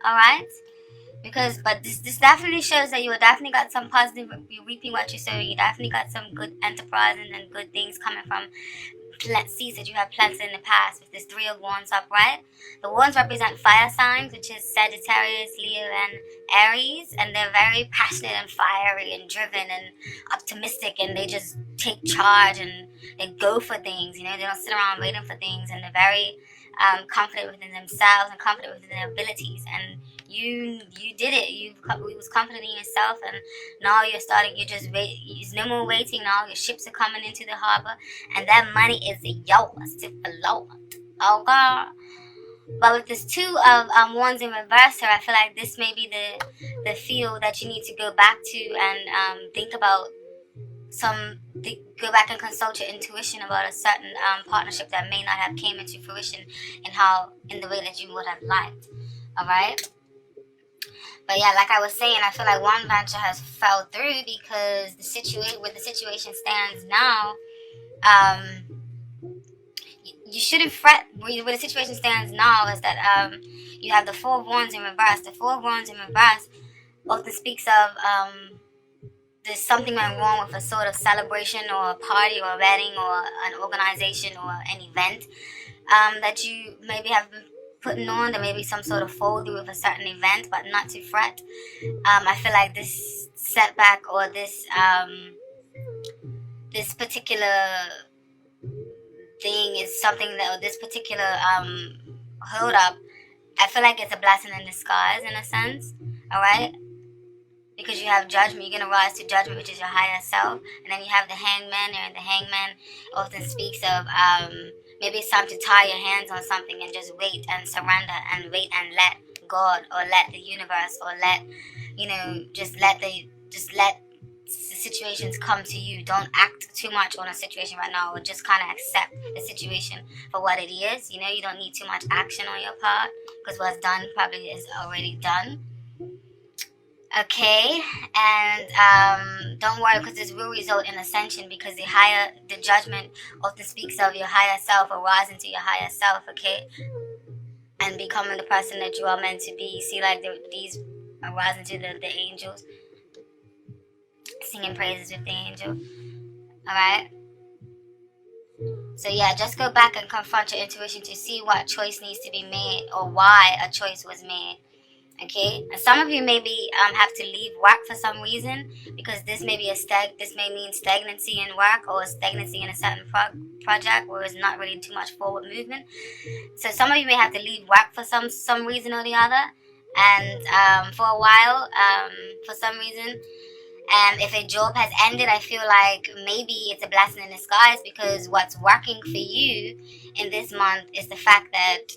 All right. But this definitely shows that you definitely got some positive. You're reaping what you sow. You definitely got some good enterprise and good things coming from seeds that you have planted in the past. With this Three of Wands upright, the wands represent fire signs, which is Sagittarius, Leo, and Aries, and they're very passionate and fiery and driven and optimistic, and they just take charge and they go for things. You know, they don't sit around waiting for things, and they're very confident within themselves and confident within their abilities. And you did it. You was confident in yourself, and now you're starting. You just wait. There's no more waiting now. Your ships are coming into the harbor, and that money is yours to float. Oh God. But with this Two of Wands in reverse here, I feel like this may be the field that you need to go back to and think about go back and consult your intuition about a certain partnership that may not have came into fruition in the way that you would have liked. All right. But yeah, like I was saying, I feel like one venture has fell through because where the situation stands now, you shouldn't fret. Where the situation stands now is that you have the Four of Wands in reverse. The Four of Wands in reverse often speaks of there's something going wrong with a sort of celebration or a party or a wedding or an organization or an event that you maybe have been putting on. There may be some sort of fall through with a certain event, but not to fret. I feel like this setback or this particular thing is something that, or this particular hold up, I feel like it's a blessing in disguise in a sense. All right. Because you have judgment, you're going to rise to judgment, which is your higher self. And then you have the hangman, and the hangman often speaks of maybe it's time to tie your hands on something and just wait and surrender and wait and let God or let the universe or just let the situations come to you. Don't act too much on a situation right now, or just kind of accept the situation for what it is. You know, you don't need too much action on your part because what's done probably is already done. Okay, and don't worry because this will result in ascension because the judgment often speaks of your higher self or rising to your higher self, okay, and becoming the person that you are meant to be. You see, like these are rising to the angels, singing praises with the angel, all right? So yeah, just go back and confront your intuition to see what choice needs to be made or why a choice was made. Okay, and some of you maybe have to leave work for some reason because this may be this may mean stagnancy in work or stagnancy in a certain project where there's not really too much forward movement. So some of you may have to leave work for some reason or the other, and for a while, for some reason. And if a job has ended, I feel like maybe it's a blessing in disguise because what's working for you in this month is the fact that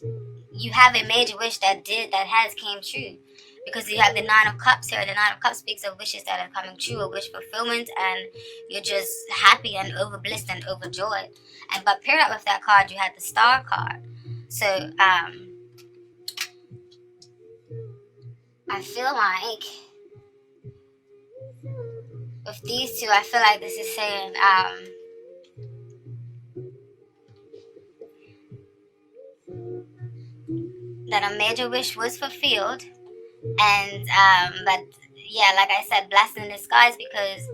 you have a major wish that has came true, because you have the Nine of Cups here. The Nine of Cups speaks of wishes that are coming true, a wish fulfillment, and you're just happy and overblissed and overjoyed. But paired up with that card, you had the Star card. So I feel like with these two, I feel like this is saying that a major wish was fulfilled, and but yeah, like I said, blessing in disguise because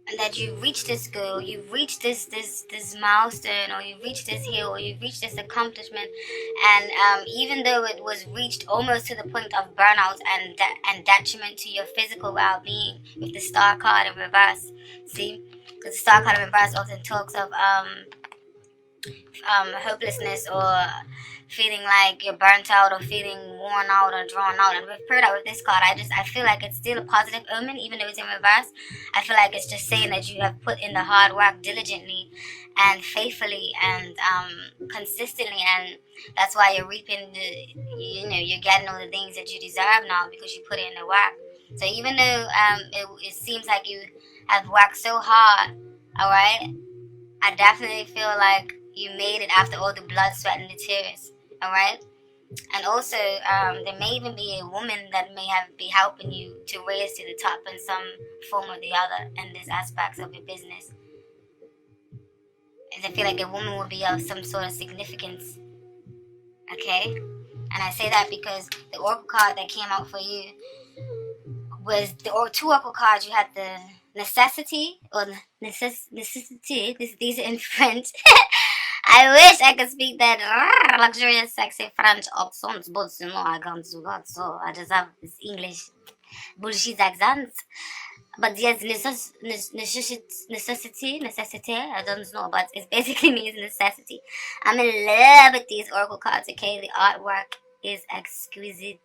and that you've reached this goal, you've reached this milestone, or you've reached this hill, or you've reached this accomplishment, and even though it was reached almost to the point of burnout and detriment to your physical well-being with the Star card in reverse, see, because the Star card in reverse often talks of hopelessness or feeling like you're burnt out or feeling worn out or drawn out. And with paired out with this card, I feel like it's still a positive omen, even though it's in reverse. I feel like it's just saying that you have put in the hard work diligently and faithfully and consistently, and that's why you're reaping you're getting all the things that you deserve now because you put in the work. So even though it seems like you have worked so hard, all right, I definitely feel like you made it after all the blood, sweat, and the tears. All right. And also, there may even be a woman that may be helping you to raise to the top in some form or the other in this aspects of your business. And I feel like a woman will be of some sort of significance. Okay? And I say that because the oracle card that came out for you was two oracle cards. You had the necessity or necessity. These are in French. I wish I could speak that luxurious, sexy French accent, but I can't do that. So I just have this English bullshit accent. But yes, necessity. I don't know, but it basically means necessity. I'm in love with these oracle cards. Okay, the artwork is exquisite.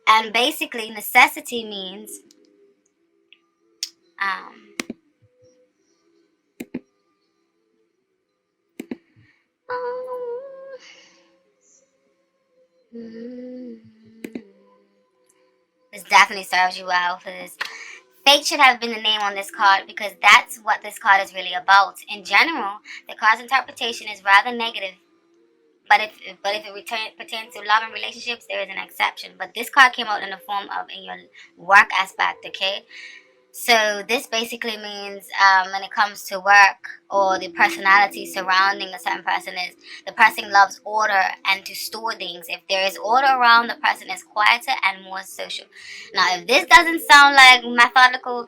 And basically, necessity means this definitely serves you well for this. Fate should have been the name on this card because that's what this card is really about. In general, the card's interpretation is rather negative. But if it pertains to love and relationships, there is an exception. But this card came out in the form of in your work aspect, okay? So this basically means when it comes to work or the personality surrounding a certain person is the person loves order and to store things. If there is order around, the person is quieter and more social. Now, if this doesn't sound like methodical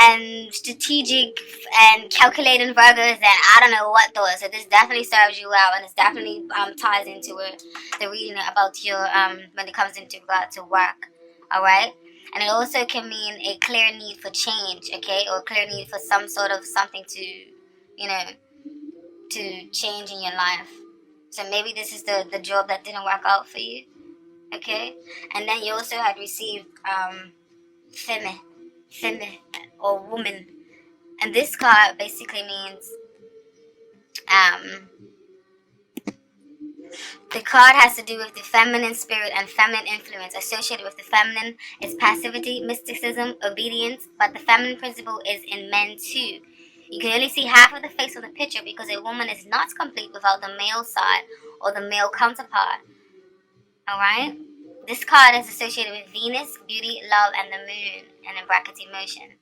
and strategic and calculating Virgos, then I don't know what does. So this definitely serves you well, and it's definitely ties into the reading about your when it comes into regard to work. All right. And it also can mean a clear need for change, okay? Or a clear need for some sort of something to, to change in your life. So maybe this is the job that didn't work out for you, okay? And then you also had received femme, or woman. And this card basically means the card has to do with the feminine spirit and feminine influence. Associated with the feminine is passivity, mysticism, obedience, but the feminine principle is in men too. You can only see half of the face of the picture because a woman is not complete without the male side or the male counterpart. Alright? This card is associated with Venus, beauty, love, and the moon, and in brackets emotion.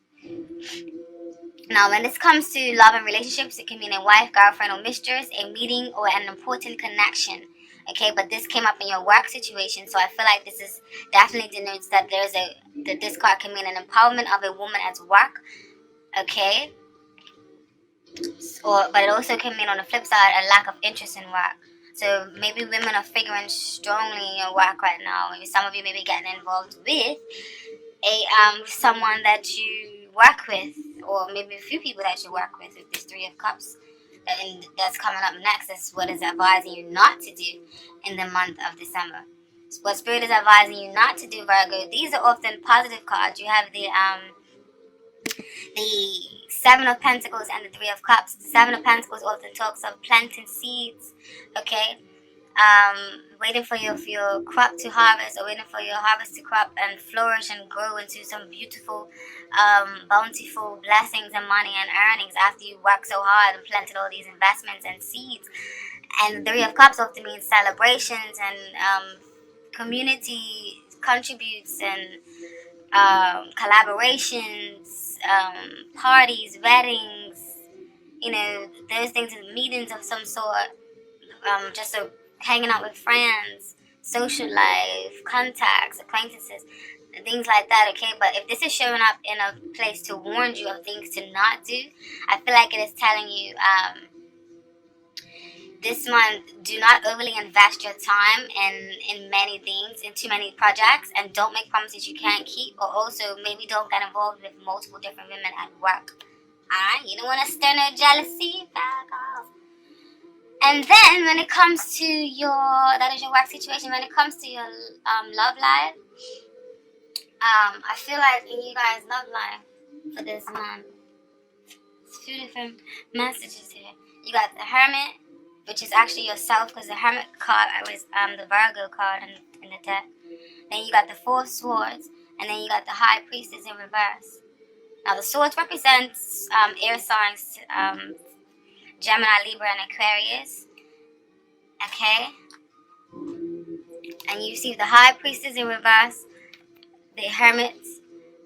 Now, when this comes to love and relationships, it can mean a wife, girlfriend, or mistress, a meeting, or an important connection. Okay, but this came up in your work situation, so I feel like this is definitely denotes that that this card can mean an empowerment of a woman at work. Okay, but it also can mean on the flip side a lack of interest in work. So maybe women are figuring strongly in your work right now. Maybe some of you may be getting involved with someone that you work with, or maybe a few people that you work with this Three of Cups. And that's coming up next. That's what is advising you not to do in the month of December. What Spirit is advising you not to do, Virgo. These are often positive cards. You have the Seven of Pentacles and the Three of Cups. The Seven of Pentacles often talks of planting seeds. Okay. Waiting for your crop to harvest, or waiting for your harvest to crop and flourish and grow into some beautiful, bountiful blessings and money and earnings after you worked so hard and planted all these investments and seeds. And the Three of Cups often means celebrations and community contributes and collaborations, parties, weddings, those things, meetings of some sort, just a hanging out with friends, social life, contacts, acquaintances, things like that, okay? But if this is showing up in a place to warn you of things to not do, I feel like it is telling you this month, do not overly invest your time in many things, in too many projects, and don't make promises you can't keep, or also maybe don't get involved with multiple different women at work. Alright? You don't want to stir no jealousy, back off. And then when it comes to that is your work situation, when it comes to your love life, I feel like in you guys' love life for this month, it's a few different messages here. You got the Hermit, which is actually yourself, because the Hermit card was the Virgo card in the deck. Then you got the Four of Swords, and then you got the High Priestess in reverse. Now the Swords represents air signs, Gemini, Libra, and Aquarius. Okay? And you receive the High Priestess in reverse, the Hermit,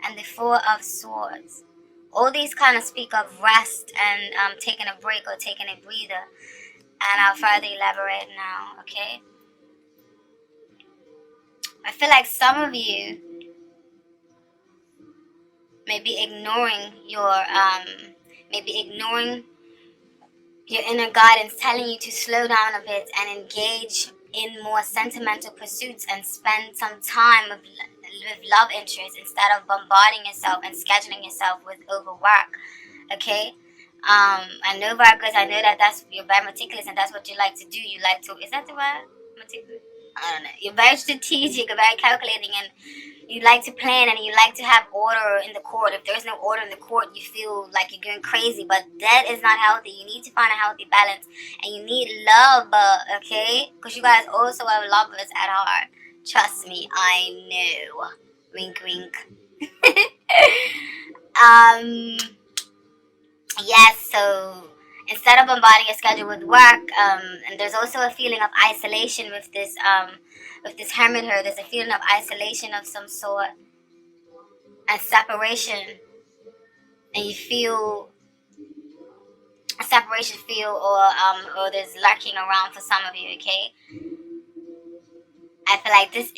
and the Four of Swords. All these kind of speak of rest and taking a break or taking a breather. And I'll further elaborate now, okay? I feel like some of you may be ignoring your inner guidance telling you to slow down a bit and engage in more sentimental pursuits and spend some time with love interests instead of bombarding yourself and scheduling yourself with overwork. Okay? I know Virgos, I know that you're very meticulous and that's what you like to do. You like to, is that the word? Meticulous? I don't know. You're very strategic, very calculating, and you like to plan and you like to have order in the court. If there's no order in the court, you feel like you're going crazy, but that is not healthy. You need to find a healthy balance, and you need love, okay? Because you guys also are lovers at heart. Trust me, I know. Wink, wink. Yes, so instead of bombarding your schedule with work, and there's also a feeling of isolation with this hermit here. There's a feeling of isolation of some sort and separation, and you feel a separation feel or there's lurking around for some of you. Okay, I feel like this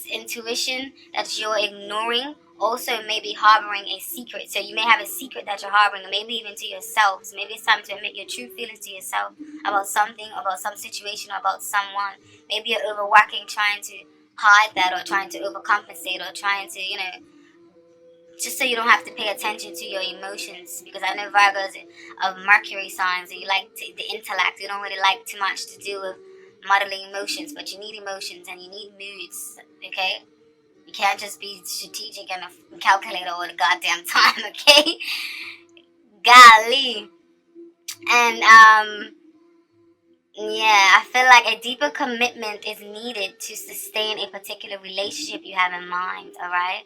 intuition that you're ignoring also may be harboring a secret. So you may have a secret that you're harboring, or maybe even to yourselves. Maybe it's time to admit your true feelings to yourself about something, about some situation, about someone. Maybe you're overworking, trying to hide that, or trying to overcompensate, or trying to, just so you don't have to pay attention to your emotions. Because I know Virgos of Mercury signs, and you like the intellect. You don't really like too much to do with modeling emotions, but you need emotions and you need moods, okay? You can't just be strategic and a calculator all the goddamn time, okay? Golly. And, yeah, I feel like a deeper commitment is needed to sustain a particular relationship you have in mind, alright?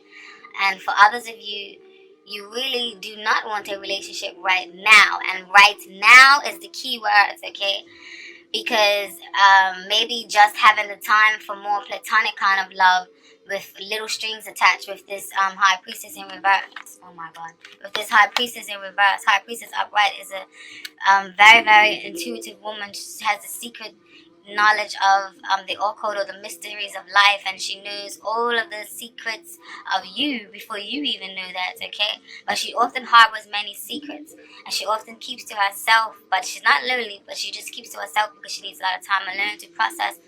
And for others of you, you really do not want a relationship right now. And right now is the key words, okay? Because maybe just having the time for more platonic kind of love with little strings attached with this High Priestess in reverse. Oh my God. With this High Priestess in reverse. High Priestess upright is a very, very intuitive woman. She has a secret knowledge of the occult or the mysteries of life, and she knows all of the secrets of you before you even know that, okay? But she often harbors many secrets, and she often keeps to herself. But she's not lonely, but she just keeps to herself because she needs a lot of time alone to process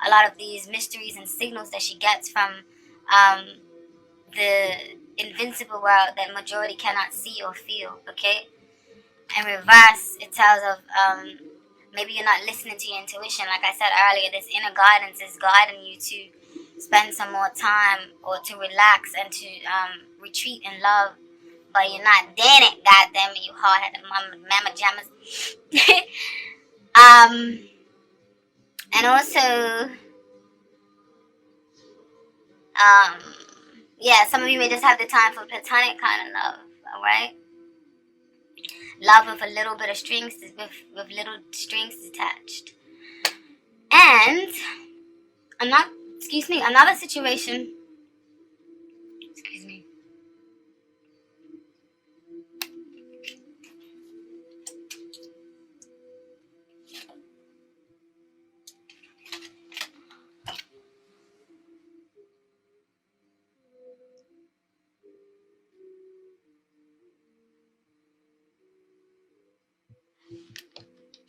a lot of these mysteries and signals that she gets from the invincible world that majority cannot see or feel, okay? In reverse, it tells of maybe you're not listening to your intuition. Like I said earlier, this inner guidance is guiding you to spend some more time or to relax and to retreat in love, but you're not doing it. God damn it, you hard-headed mama jammers. And also, yeah, some of you may just have the time for platonic kind of love, alright? Love with a little bit of strings, with little strings detached. And another situation. Excuse me.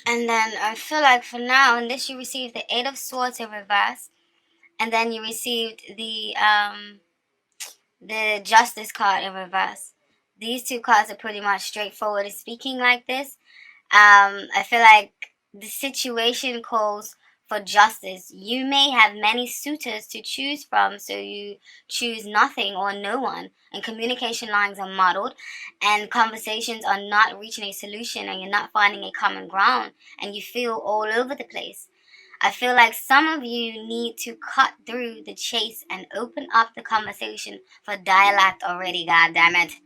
And then I feel like for now, in this you received the Eight of Swords in reverse, and then you received the Justice card in reverse. These two cards are pretty much straightforward. Speaking like this, I feel like the situation calls for justice. You may have many suitors to choose from, so you choose nothing or no one, and communication lines are muddled, and conversations are not reaching a solution, and you're not finding a common ground, and you feel all over the place. I feel like some of you need to cut through the chase and open up the conversation for dialect already, goddammit.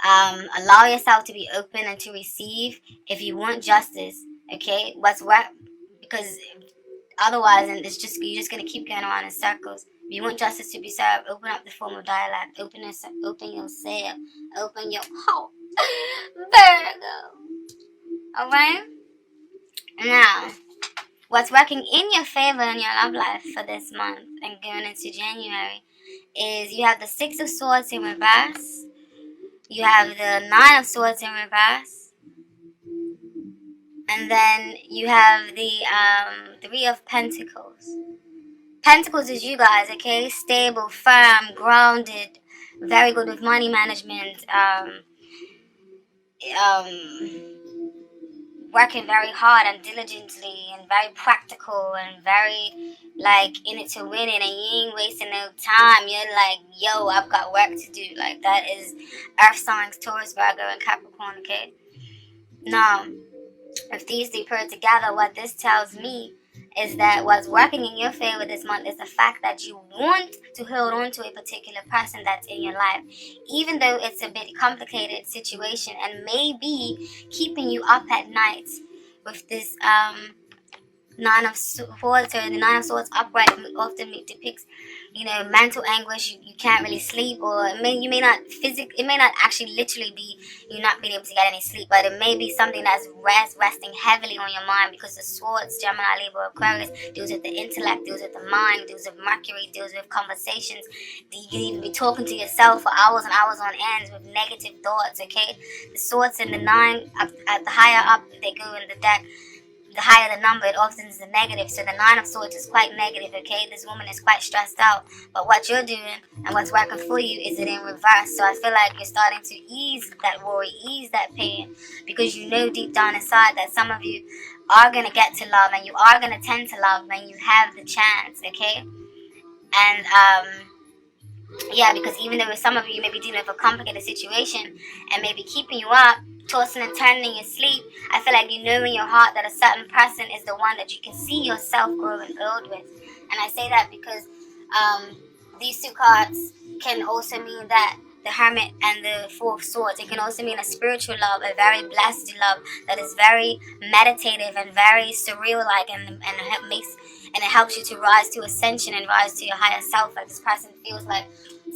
Allow yourself to be open and to receive if you want justice, okay? What's what? Because Otherwise, and you're just gonna keep going around in circles. If you want justice to be served, open up the form of dialogue. Open yourself. Open your heart. Virgo. All right. Now, what's working in your favor in your love life for this month and going into January is you have the Six of Swords in reverse. You have the Nine of Swords in reverse. And then you have the Three of Pentacles. Pentacles is you guys, okay? Stable, firm, grounded, very good with money management, working very hard and diligently and very practical and very like in it to win it, and you ain't wasting no time. You're like, yo, I've got work to do. Like, that is Earth signs, Taurus, Virgo, and Capricorn, okay? Now, if these three put together, what this tells me is that what's working in your favor this month is the fact that you want to hold on to a particular person that's in your life, even though it's a bit complicated situation and maybe keeping you up at night with this Nine of Swords, or the Nine of Swords upright often depicts, mental anguish. You can't really sleep, or it may not actually literally be you not being able to get any sleep, but it may be something that's resting heavily on your mind, because the Swords, Gemini, Libra, Aquarius, deals with the intellect, deals with the mind, deals with Mercury, deals with conversations. You can even be talking to yourself for hours and hours on end with negative thoughts, okay? The Swords and the Nine, at the higher up they go in the deck, the higher the number, it often is the negative. So the Nine of Swords is quite negative, okay? This woman is quite stressed out. But what you're doing and what's working for you is it in reverse. So I feel like you're starting to ease that worry, ease that pain, because you know deep down inside that some of you are going to get to love, and you are going to tend to love when you have the chance, okay? And, yeah, because even though some of you may be dealing with a complicated situation and maybe keeping you up, tossing and turning in your sleep, I feel like you know in your heart that a certain person is the one that you can see yourself growing old with. And I say that because these two cards can also mean that the Hermit and the Four of Swords, it can also mean a spiritual love, a very blessed love that is very meditative and very surreal-like, and it helps you to rise to ascension and rise to your higher self. Like, this person feels like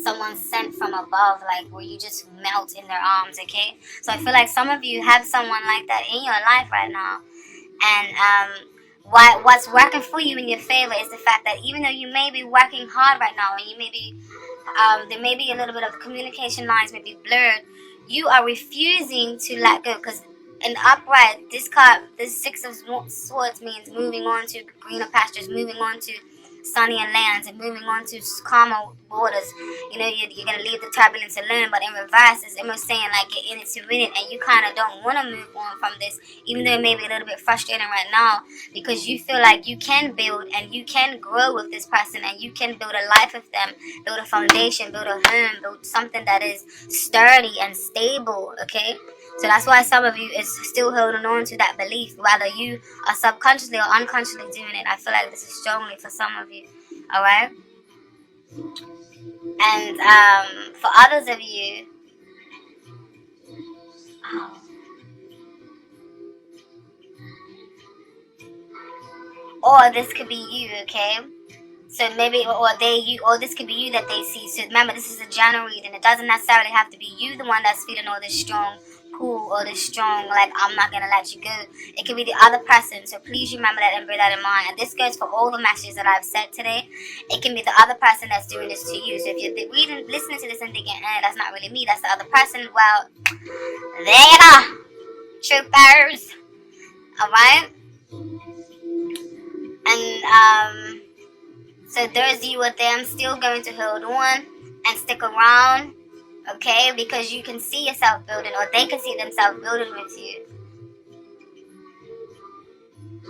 someone sent from above, like where you just melt in their arms, okay? So I feel like some of you have someone like that in your life right now. And what's working for you in your favor is the fact that even though you may be working hard right now, and you may be there may be a little bit of the communication lines may be blurred, you are refusing to let go. Because in the upright, this card, this Six of Swords, means moving on to greener pastures, moving on to sunnier lands, and moving on to calmer waters. You're going to leave the turbulence alone. But in reverse, it's almost saying like you're in it to win it, and you kind of don't want to move on from this, even though it may be a little bit frustrating right now, because you feel like you can build and you can grow with this person, and you can build a life with them, build a foundation, build a home, build something that is sturdy and stable, okay? So that's why some of you is still holding on to that belief, whether you are subconsciously or unconsciously doing it. I feel like this is strongly for some of you, alright? And for others of you, or this could be you, okay? So maybe, or this could be you that they see. So remember, this is a general reading. It doesn't necessarily have to be you, the one that's feeling all this strong pull, or this strong, like, I'm not going to let you go. It could be the other person. So please remember that and bear that in mind. And this goes for all the messages that I've said today. It can be the other person that's doing this to you. So if you're listening to this and thinking, that's not really me, that's the other person, well, there you go, troopers. Alright? And, so those you with them still going to hold on and stick around, okay? Because you can see yourself building, or they can see themselves building with you.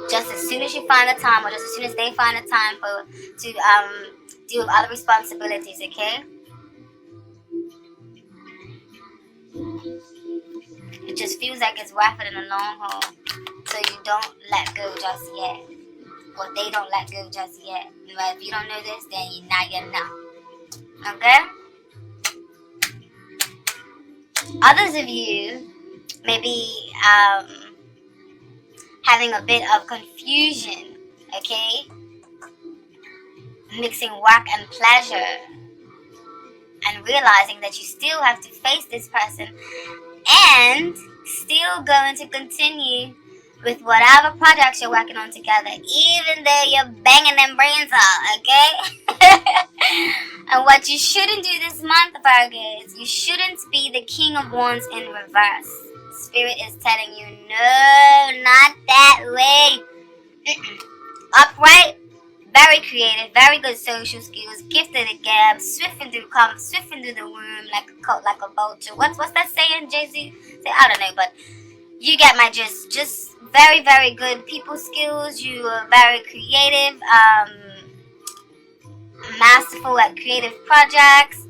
Just as soon as you find the time, or just as soon as they find the time to deal with other responsibilities, okay? It just feels like it's worth it in the long haul. So you don't let go just yet. Or they don't let go just yet. But if you don't know this, then you know. Okay? Others of you may be having a bit of confusion, okay? mixing work and pleasure, and realizing that you still have to face this person and still going to continue with whatever projects you're working on together, even though you're banging them brains out, okay? And what you shouldn't do this month, Virgo, is you shouldn't be the King of Wands in reverse. Spirit is telling you, no, not that way. Upright, very creative, very good social skills, gifted at gab, swift through the womb like a vulture. What's that saying, Jay-Z? I don't know, but you get my gist. Just very, very good people skills. You are very creative, masterful at creative projects,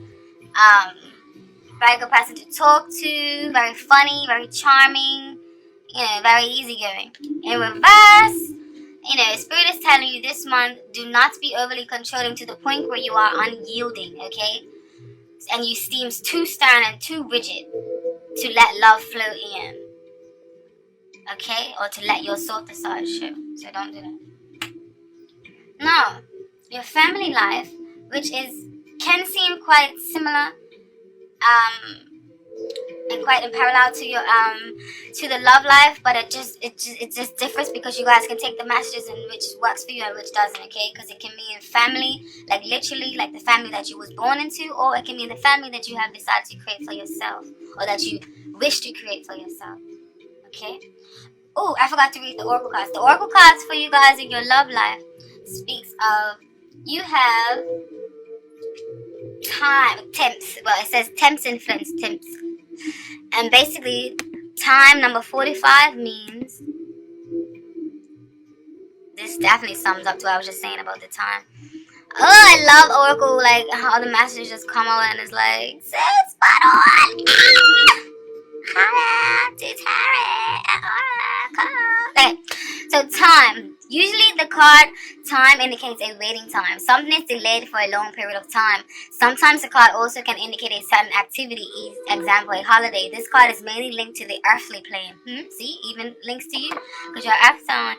very good person to talk to, very funny, very charming, very easygoing. In reverse, Spirit is telling you this month, do not be overly controlling to the point where you are unyielding, okay? And you seem too stern and too rigid to let love flow in, okay? Or to let your softer side show. So don't do that. Now, your family life, which can seem quite similar, and quite in parallel to your to the love life, but it just differs because you guys can take the messages and which works for you and which doesn't, okay? Because it can mean family, like literally like the family that you was born into, or it can mean the family that you have decided to create for yourself, or that you wish to create for yourself, okay? Oh, I forgot to read the oracle cards. The oracle cards for you guys in your love life speaks of you have temps. Well, it says temps influence temps. And basically, time number 45 means, this definitely sums up to what I was just saying about the time. Oh, I love Oracle, like how the messages just come out and it's like, so spot on. Hello to Tarot. Okay, so time. Usually the card time indicates a waiting time. Something is delayed for a long period of time. Sometimes the card also can indicate a sudden activity, example, a holiday. This card is mainly linked to the earthly plane. See, even links to you because you're earth sign.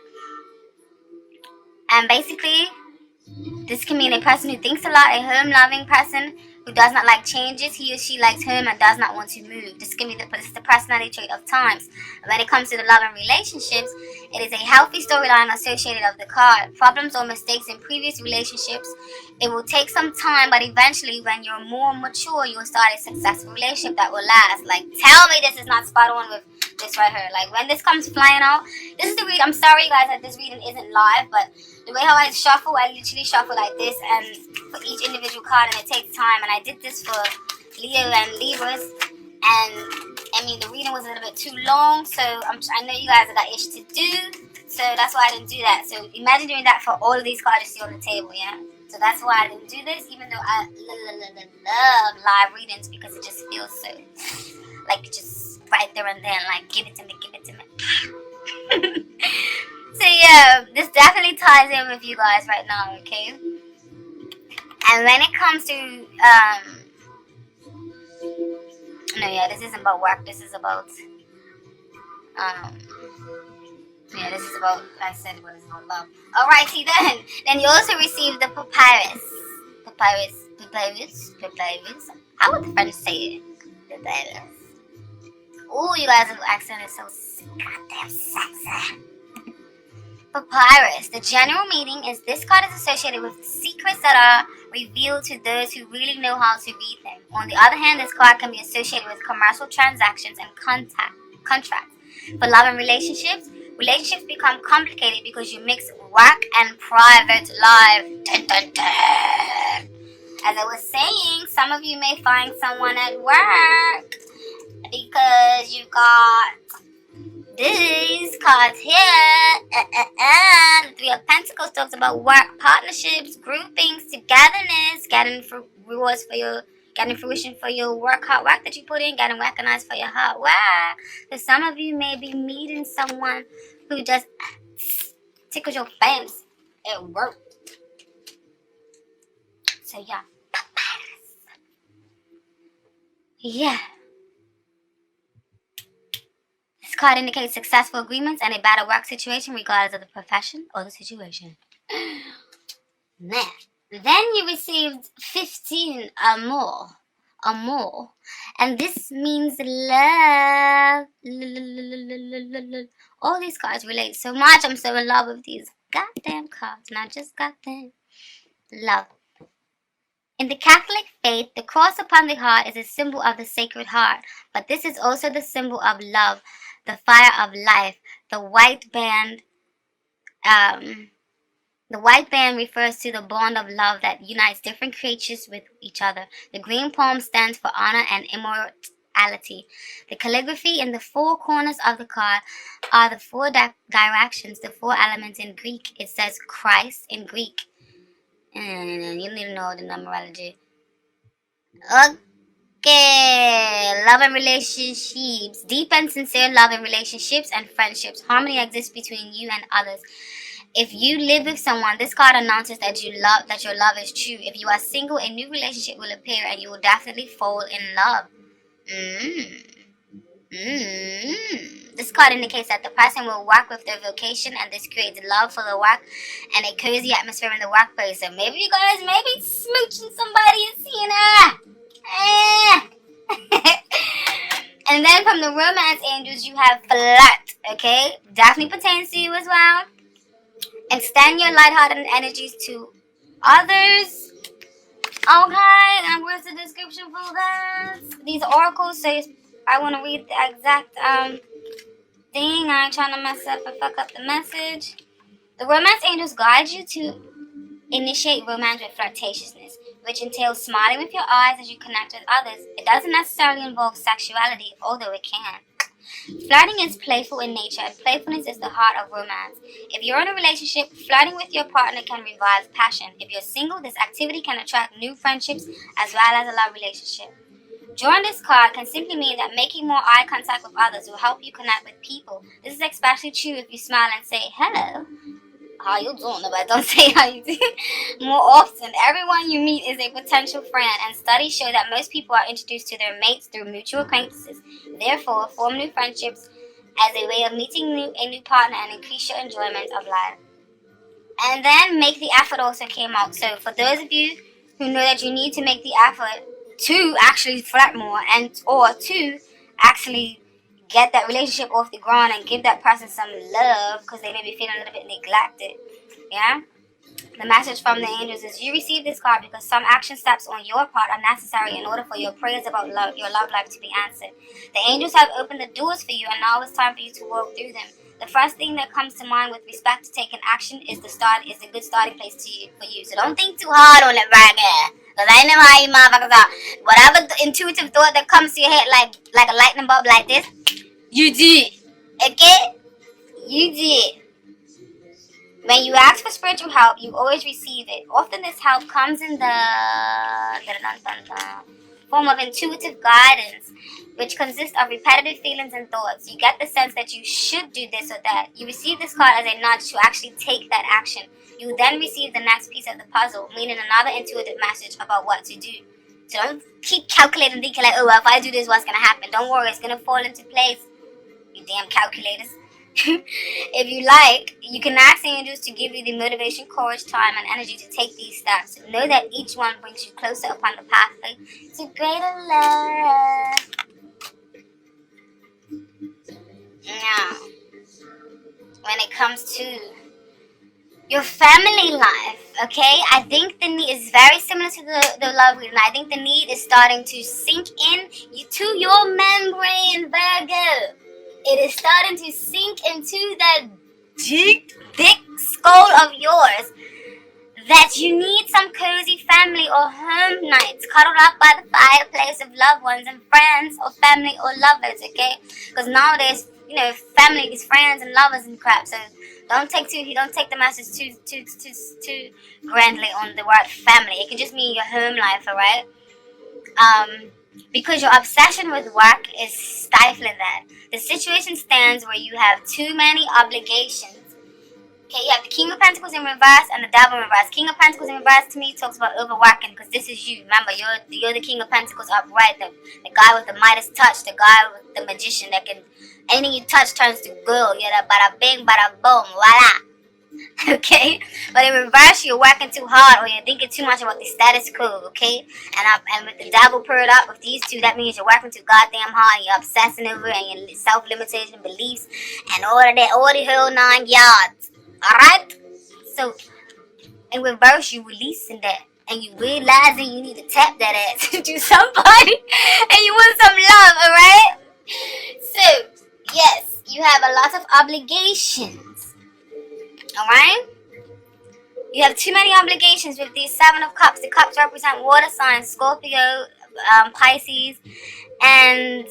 And basically, this can mean a person who thinks a lot, a home-loving person who does not like changes. He or she likes home and does not want to move. This can be the personality trait of times. When it comes to the love and relationships, it is a healthy storyline associated of the card. Problems or mistakes in previous relationships. It will take some time, but eventually, when you're more mature, you will start a successful relationship that will last. Like, tell me this is not spot on with this right here. Like, when this comes flying out, this is the read. I'm sorry, guys, that this reading isn't live, but the way how I shuffle, I literally shuffle like this, and for each individual card, and it takes time. And I did this for Leo and Libras, and I mean the reading was a little bit too long, so I know you guys have got ish to do, so that's why I didn't do that. So imagine doing that for all of these cards you see on the table, yeah. So that's why I didn't do this, even though I love live readings because it just feels so like just right there and then, like give it to me. So yeah, this definitely ties in with you guys right now, okay? And when it comes to this isn't about work. This is about this is about, I said what is about love. Alrighty then. Then you also receive the papyrus. How would the French say it? Papyrus. Oh, you guys' accent is so goddamn sexy. Papyrus. The general meaning is this card is associated with secrets that are revealed to those who really know how to read them. On the other hand, this card can be associated with commercial transactions and contracts. For love and relationships become complicated because you mix work and private life. Dun, dun, dun. As I was saying, some of you may find someone at work because you got these cards here. The Three of Pentacles talks about work, partnerships, groupings, togetherness, getting fruition for your hard work that you put in, getting recognized for your hard work. So some of you may be meeting someone who just tickles your fancy at work. So yeah. Yeah. This card indicates successful agreements and a better work situation regardless of the profession or the situation. Nah. Then you received 15 or more, and this means love. All these cards relate so much. I'm so in love with these goddamn cards, and I just got them. Love. In the Catholic faith, the cross upon the heart is a symbol of the Sacred Heart, but this is also the symbol of love, the fire of life. The white band refers to the bond of love that unites different creatures with each other. The green palm stands for honor and immortality. The calligraphy in the four corners of the card are the four directions, the four elements. In Greek. It says Christ in Greek. And you need to know the numerology. Okay, love and relationships. Deep and sincere love and relationships and friendships. Harmony exists between you and others. If you live with someone, this card announces that your love is true. If you are single, a new relationship will appear and you will definitely fall in love. This card indicates that the person will work with their vocation, and this creates love for the work and a cozy atmosphere in the workplace. So maybe you guys may be smooching somebody and seeing And then from the romance angels, you have flirt. Okay, definitely pertains to you as well. Extend your lighthearted energies to others. Okay, and where's the description for this? These oracles say, I want to read the exact thing. I ain't trying to mess up and fuck up the message. The romance angels guide you to initiate romance with flirtatiousness, which entails smiling with your eyes as you connect with others. It doesn't necessarily involve sexuality, although it can. Flirting is playful in nature, and playfulness is the heart of romance. If you're in a relationship, flirting with your partner can revive passion. If you're single, this activity can attract new friendships as well as a love relationship. Drawing this card can simply mean that making more eye contact with others will help you connect with people. This is especially true if you smile and say, hello, how you doing? But don't say how you do. More often, everyone you meet is a potential friend, and studies show that most people are introduced to their mates through mutual acquaintances. Therefore, form new friendships as a way of meeting a new partner and increase your enjoyment of life. And then make the effort also came out. So for those of you who know that you need to make the effort to actually flirt more or to actually get that relationship off the ground and give that person some love because they may be feeling a little bit neglected. Yeah? The message from the angels is you receive this card because some action steps on your part are necessary in order for your prayers about your love life to be answered. The angels have opened the doors for you, and now it's time for you to walk through them. The first thing that comes to mind with respect to taking action is a good starting place for you. So don't think too hard on it, Virgo. Because I know how you motherfuckers are. Whatever intuitive thought that comes to your head like a lightning bulb like this, you do it. Okay? You do it. When you ask for spiritual help, you always receive it. Often this help comes in the form of intuitive guidance, which consists of repetitive feelings and thoughts. You get the sense that you should do this or that. You receive this card as a nudge to actually take that action. You then receive the next piece of the puzzle, meaning another intuitive message about what to do. So don't keep calculating, thinking like, oh, well, if I do this, what's going to happen? Don't worry, it's going to fall into place. You damn calculators. If you like, you can ask the angels to give you the motivation, courage, time, and energy to take these steps. Know that each one brings you closer upon the pathway to greater love. Now, when it comes to your family life, okay, I think the need is very similar to the love reading. I think the need is starting to sink in to your membrane, Virgo. It is starting to sink into that deep, thick skull of yours that you need some cozy family or home nights cuddled up by the fireplace of loved ones and friends or family or lovers, okay? Because nowadays, family is friends and lovers and crap. So don't take the message too grandly on the word family. It can just mean your home life, alright? Because your obsession with work is stifling that. The situation stands where you have too many obligations. Okay, you have the King of Pentacles in reverse and the Devil in reverse. King of Pentacles in reverse to me talks about overworking because this is you. Remember, you're the King of Pentacles upright, the guy with the Midas touch, the guy with the magician that can, anything you touch turns to gold. You're the bada bing, bada boom, voila. Okay, but in reverse, you're working too hard or you're thinking too much about the status quo. Okay, and with the double paired up with these two, that means you're working too goddamn hard and you're obsessing over it and your self-limitation beliefs and all of that, all the whole 9 yards. All right, so in reverse, you releasing that and you realizing you need to tap that ass to somebody and you want some love. All right, so yes, you have a lot of obligations. All right. You have too many obligations with these 7 of Cups. The cups represent water signs, Scorpio, Pisces, and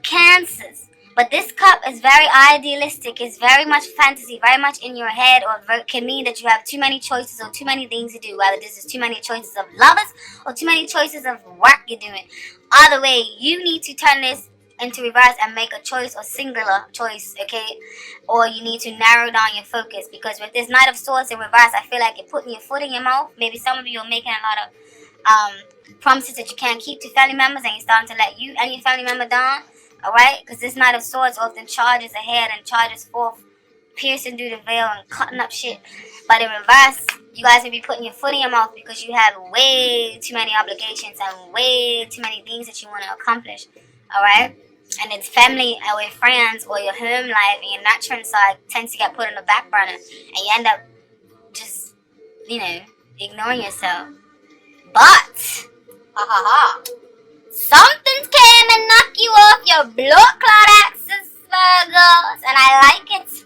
Cancers. But this cup is very idealistic. It's very much fantasy, very much in your head, or can mean that you have too many choices or too many things to do. Whether this is too many choices of lovers or too many choices of work you're doing. Either way, you need to turn this into reverse and make a choice or singular choice, okay? Or you need to narrow down your focus, because with this Knight of Swords in reverse, I feel like you're putting your foot in your mouth. Maybe some of you are making a lot of promises that you can't keep to family members, and you're starting to let you and your family member down, all right? Because this Knight of Swords often charges ahead and charges forth, piercing through the veil and cutting up shit. But in reverse, you guys will be putting your foot in your mouth because you have way too many obligations and way too many things that you want to accomplish, all right? And it's family or your friends or your home life and your nurturing side tends to get put on the back burner. And you end up just, ignoring yourself. But, something came and knocked you off your blood cloud axis, Virgos. And I like it.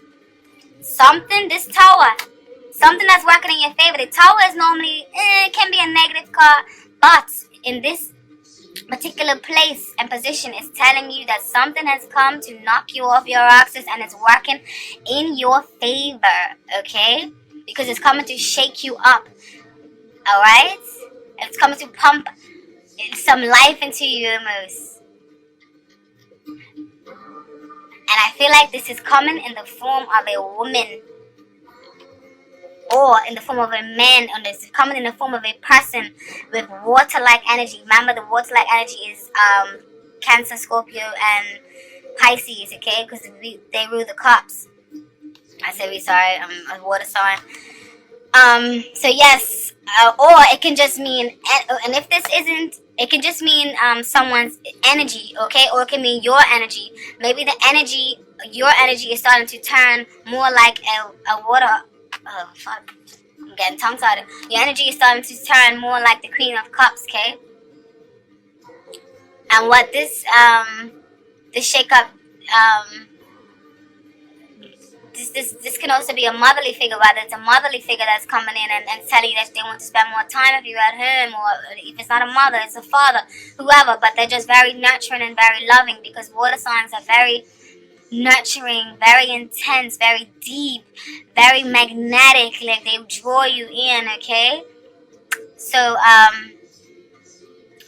Something, this tower. Something that's working in your favor. The tower is normally, can be a negative card. But in this particular place and position is telling you that something has come to knock you off your axis and it's working in your favor, okay? Because it's coming to shake you up, all right? It's coming to pump some life into you almost. And I feel like this is coming in the form of a woman or in the form of a man, or this is coming in the form of a person with water-like energy. Remember, the water-like energy is Cancer, Scorpio, and Pisces, okay? Because they rule the cups. I said we sorry, a water sign. So yes, or it can just mean, and if this isn't, it can just mean someone's energy, okay? Or it can mean your energy. Maybe your energy is starting to turn more like a water. Oh, fuck. I'm getting tongue-tied. Your energy is starting to turn more like the Queen of Cups, okay? And what this shake-up, this can also be a motherly figure, whether it's a motherly figure that's coming in and telling you that they want to spend more time with you at home, or if it's not a mother, it's a father, whoever, but they're just very nurturing and very loving, because water signs are very nurturing, very intense, very deep, very magnetic, like they draw you in, okay? So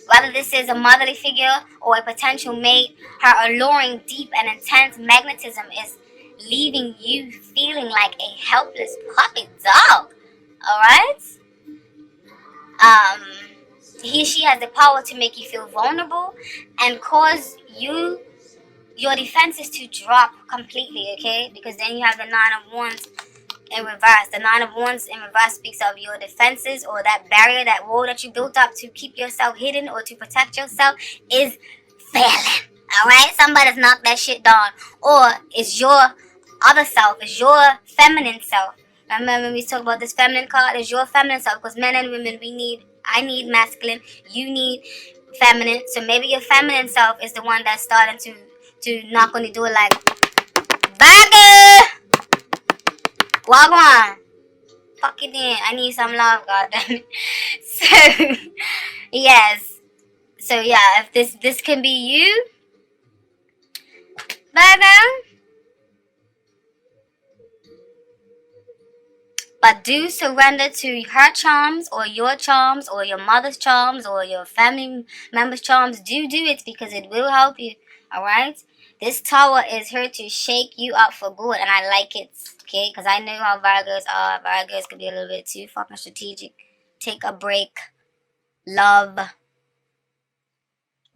whether this is a motherly figure or a potential mate, her alluring, deep and intense magnetism is leaving you feeling like a helpless puppy dog, alright? She has the power to make you feel vulnerable and cause your defenses to drop completely, okay? Because then you have the 9 of Wands in reverse. The 9 of Wands in reverse speaks of your defenses, or that barrier, that wall that you built up to keep yourself hidden or to protect yourself is failing, alright? Somebody's knocked that shit down. Or it's your other self, it's your feminine self. Remember when we talk about this feminine card? It's your feminine self, because men and women, I need masculine, you need feminine. So maybe your feminine self is the one that's starting to knock on the door like, Virgo! Wagwan! Fuck it in. I need some love, goddammit. So, yes. So, yeah, if this can be you, Virgo. But do surrender to her charms, or your mother's charms, or your family member's charms. Do it, because it will help you, alright? This tower is here to shake you up for good, and I like it, okay? Because I know how Virgos are. Virgos can be a little bit too fucking strategic. Take a break. Love.